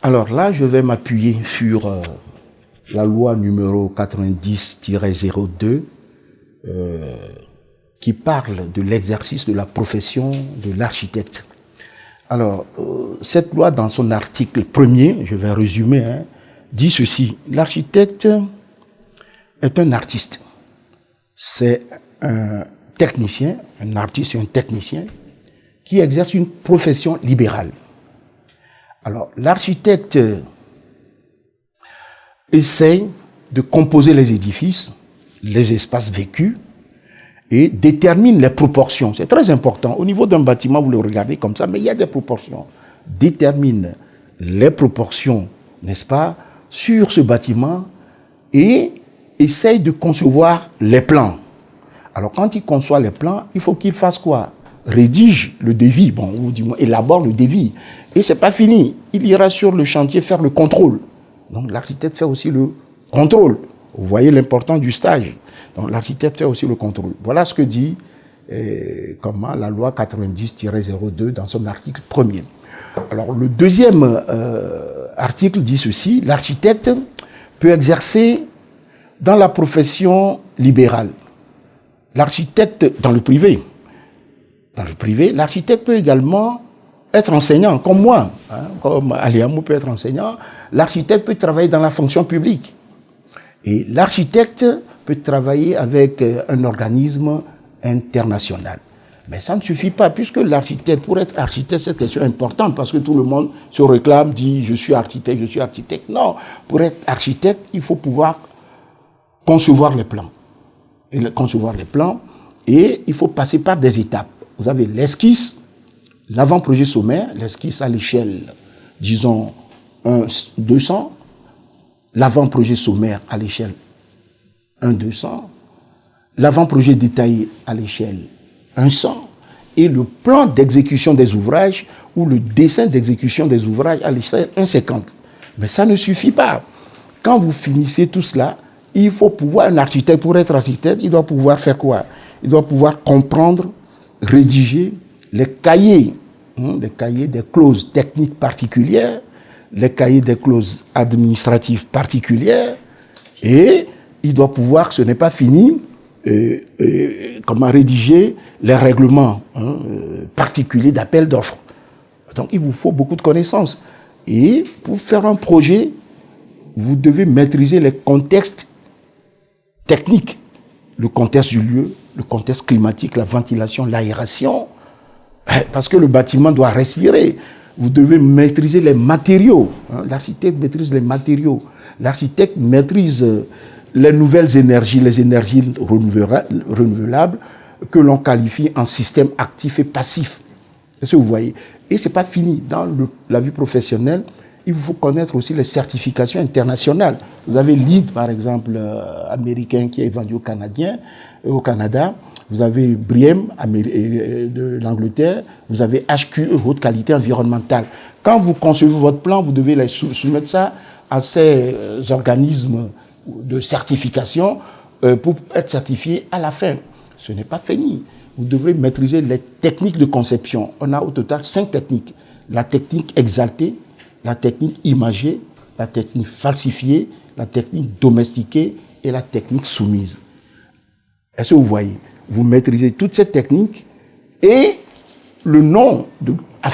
Alors là, je vais m'appuyer sur la loi numéro 90-02 qui parle de l'exercice de la profession de l'architecte. Alors, cette loi, dans son article premier, je vais résumer, dit ceci. L'architecte est un artiste. C'est un technicien, un artiste et un technicien qui exerce une profession libérale. Alors, l'architecte essaye de composer les édifices, les espaces vécus, et détermine les proportions. C'est très important. Au niveau d'un bâtiment, vous le regardez comme ça, mais il y a des proportions. Détermine les proportions, n'est-ce pas, sur ce bâtiment et essaye de concevoir les plans. Alors, quand il conçoit les plans, il faut qu'il fasse quoi? Rédige le devis, bon, ou du moins élabore le devis. Et c'est pas fini. Il ira sur le chantier faire le contrôle. Donc, l'architecte fait aussi le contrôle. Vous voyez l'importance du stage. Donc, l'architecte fait aussi le contrôle. Voilà ce que dit la loi 90-02 dans son article premier. Alors, le deuxième article dit ceci. L'architecte peut exercer dans la profession libérale. L'architecte, dans le privé, l'architecte peut également être enseignant, comme moi, comme Aliamou peut être enseignant. L'architecte peut travailler dans la fonction publique. Et l'architecte peut travailler avec un organisme international. Mais ça ne suffit pas, puisque l'architecte, pour être architecte, c'est une question importante, parce que tout le monde se réclame, dit « je suis architecte, je suis architecte ». Non, pour être architecte, il faut pouvoir concevoir les plans. Et il faut passer par des étapes. Vous avez l'esquisse, l'avant-projet sommaire, l'esquisse à l'échelle, disons, 1-200, l'avant-projet sommaire à l'échelle 1-200, l'avant-projet détaillé à l'échelle 1-100, et le plan d'exécution des ouvrages ou le dessin d'exécution des ouvrages à l'échelle 1-50. Mais ça ne suffit pas. Quand vous finissez tout cela, il faut pouvoir, un architecte, pour être architecte, il doit pouvoir faire quoi? Il doit pouvoir comprendre, rédiger les cahiers des clauses techniques particulières, les cahiers des clauses administratives particulières, et il doit pouvoir, ce n'est pas fini, rédiger les règlements particuliers d'appel d'offres. Donc il vous faut beaucoup de connaissances. Et pour faire un projet, vous devez maîtriser les contextes techniques, le contexte du lieu, le contexte climatique, la ventilation, l'aération, parce que le bâtiment doit respirer. Vous devez maîtriser les matériaux. L'architecte maîtrise les matériaux. L'architecte maîtrise les nouvelles énergies, les énergies renouvelables que l'on qualifie en système actif et passif. Est-ce que vous voyez? Et ce n'est pas fini. Dans la vie professionnelle, il faut connaître aussi les certifications internationales. Vous avez LEED, par exemple, américain qui est vendu au Canada. Vous avez BREEAM de l'Angleterre. Vous avez HQE, haute qualité environnementale. Quand vous concevez votre plan, vous devez soumettre ça à ces organismes de certification pour être certifié à la fin. Ce n'est pas fini. Vous devrez maîtriser les techniques de conception. On a au total 5 techniques. La technique exaltée, la technique imagée, la technique falsifiée, la technique domestiquée et la technique soumise. Est-ce que vous voyez? Vous maîtrisez toutes ces techniques et le nom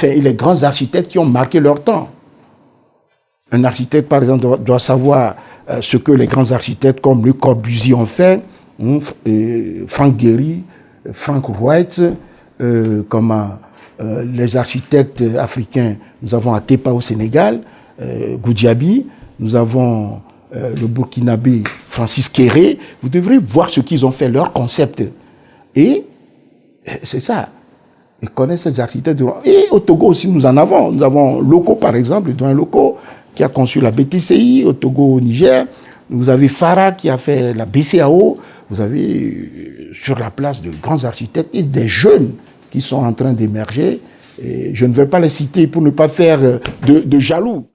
les grands architectes qui ont marqué leur temps. Un architecte, par exemple, doit savoir ce que les grands architectes comme Le Corbusier ont fait, Frank Gehry, Frank White, les architectes africains, nous avons Atepa au Sénégal, Goudiaby, nous avons le Burkinabé Francis Kéré. Vous devrez voir ce qu'ils ont fait, leur concept. Et c'est ça. Et connaître ces architectes. Et au Togo aussi, nous en avons. Nous avons Loko, par exemple, le doyen Loko, qui a conçu la BTCI, au Togo, au Niger. Vous avez Farah qui a fait la BCAO. Vous avez sur la place de grands architectes et des jeunes qui sont en train d'émerger. Et je ne vais pas les citer pour ne pas faire de jaloux.